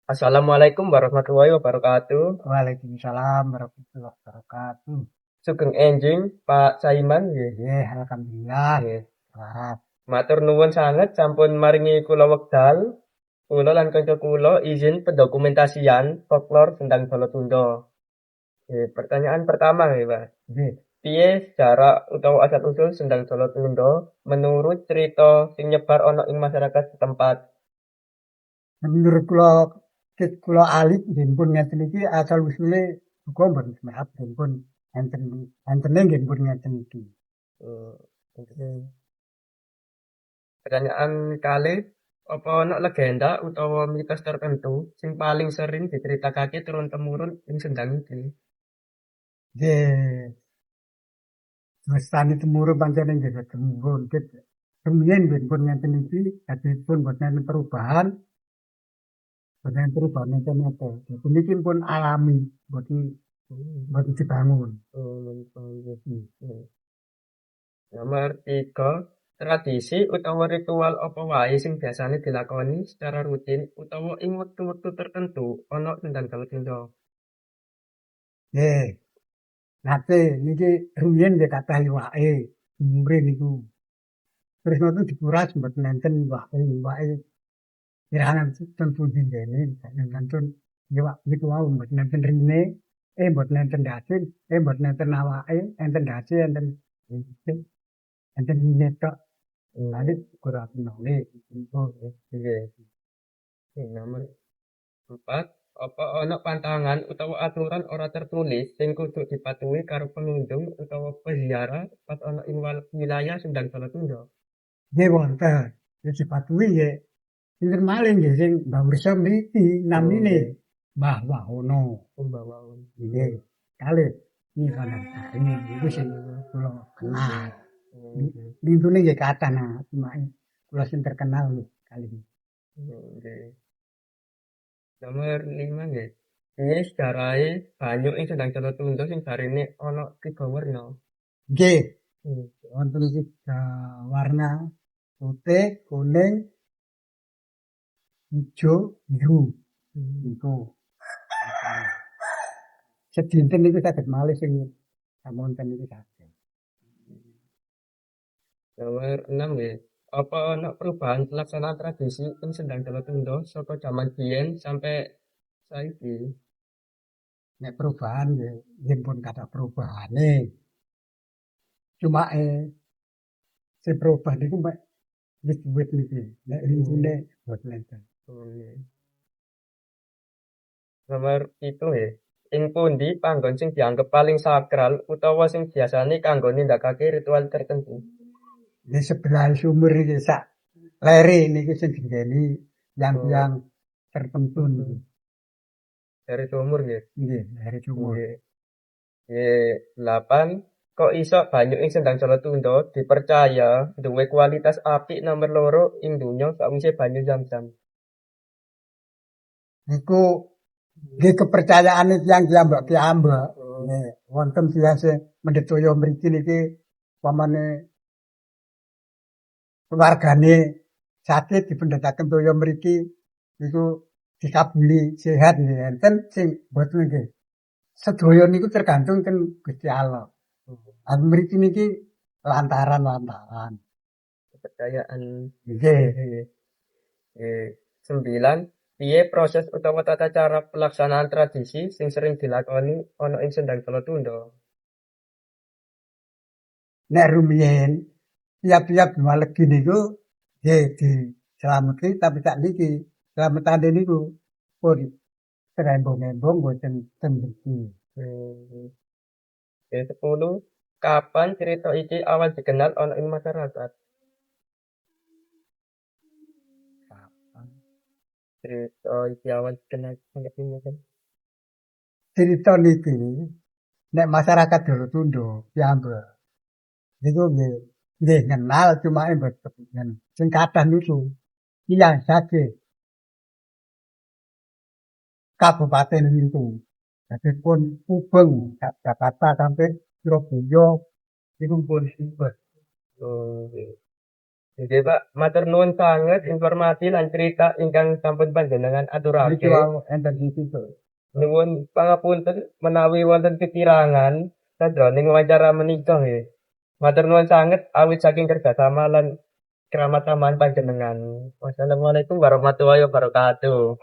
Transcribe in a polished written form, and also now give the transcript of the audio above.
Assalamualaikum warahmatullahi wabarakatuh. Waalaikumsalam warahmatullahi wabarakatuh. Sugeng enjing Pak Saiman nggih. Nggih, alhamdulillah. Nggih. Selamat. Matur nuwun sanget sampun maringi kula wekdal. Kula lan kanca kula izin pendokumentasian folklor Sendang Solotundo. Pertanyaan pertama nggih, Pak. Nggih, Piye sejarah utawa asal usul Sendang Solotundo menurut cerita sing nyebar ana ing masyarakat setempat? menurut kula alit nggih pun ngeten iki asal usule uga mboten sehat nggih pun enten nggih pun ngeten iki. Eh, Pertanyaan kali, apa ana legenda utawa mitos tertentu sing paling sering diceritakake turun-temurun ing Sendang iki? Nggih, mestani temurun pancen nggih temurun. Kemudian nggih pun ngeten iki dadi pun boten perubahan neten-neten. Dadi niki pun alami, boten Hmm, boten dibangun. hmm. Nomor 3, tradisi utawa ritual apa wae sing biasane dilakoni secara rutin utawa ing wektu-wektu tertentu ana Sendang Kalatinda. Nggih. Nate niki rumiyin nggih kathah iwake, umure niku. Terus ngoten dikuras mboten nenten iwake kiranan ten pundi dene nenten iwak niku wau mboten nenten rine, mboten nenten dasin, mboten nenten awake, enten dasi, enten enten rine tok. Lali Hmm, kurang nole niku. nggih. Nomor 4, apa ana pantangan utawa aturan ora tertulis sing kudu dipatuhi karo pengunjung utawa peziarah pas ana ing wilayah Sendang Solotundo? Nggih wonten. Ya dipatuhi nggih. Sinten malih nggih sing Mbah Wirsa mriki Oh, namine nggih. Mbah Wahono. Pembawaan. Nggih, kalih nggih kono. Ini iku sing Hmm, kula kenal. nggih. Lintune nggih kathah nah, cuma kula sing terkenal nggih kali ini. Nggih. Nomor 5 nggih. Piye sejarahe banyu ing Sendang Solotundo sing jarine ana 3 werna? Nggih, Hmm. wonten iki warna putih, kuning, ijo, biru. Hmm. Niku. Sedinten niku saged malih sing samonten niku saged. Nomor 6 nggih. Apa ana perubahan pelaksanaan tradisi ing Sendang Solotundo saka jaman biyen sampai saiki? Nek perubahan nggih, nggih pun kathah perubahane. Cuma sing perubahan niku mek wit-wit niki. Nek lintune Hmm. boten enten. Nggih. Nomor 7 nggih. Ing pundi panggon sing dianggep paling sakral utawa sing biasane kanggo nindakake ritual tertentu? Di sebelah sumur iki sak lere niku sing digeni Oh, yang tertentu niku. dari sumur nggih. Nggih, lere sumur. Nggih. Nggih. 8. Kok iso banyu ing Sendang Solotundo dipercaya duwe kualitas apik nomor loro ing donya sawise banyu Zam-Zam? Niku nggih kepercayaane tiyang-tiyang mbok piyambak. Oh, Nggih, wonten tiyang sing mendhet toya mriki niki pamane keluargane sakit dipendhetaken toya mriki niku dikabuli sehat nggih enten sing boten nggih. Sedaya niku tergantung ten Gusti Allah. Aku mriki niki lantaran. kepercayaan. Nggih. Nggih. 9. Piye proses utawa tata cara pelaksanaan tradisi sing sering dilakoni ana ing Sendang Solotundo? Nek rumiyin tiap-tiap Jumalegi niku nggih dislameti tapi sakniki slametane niku pun serembong-embong boten ten mriki. Hmm. Oke, 10. Kapan cerita iki awal dikenal ana ing masyarakat? Cerita iki awal dikenal sangat ini kan. Crita niki nek masyarakat Dolotundo piyambak niku nggih kenal cuma mboten sing kathah niku tiyang saking Kabupaten niku. Dadi pun Ubeng Jakarta sampai Surabaya niku pun sinten. Oh, nggih. Nggih, Pak, matur nuwun sanget informasi lan crita ingkang sampun panjenengan Niki aturake. wau enten disitu. Nuwun pangapunten menawi wonten kekirangan sajroning wawancara menika nggih. Matur nuwun sanget awit saking kerjasama lan keramat tamahan panjenengan. Wassalamualaikum warahmatullahi wabarakatuh.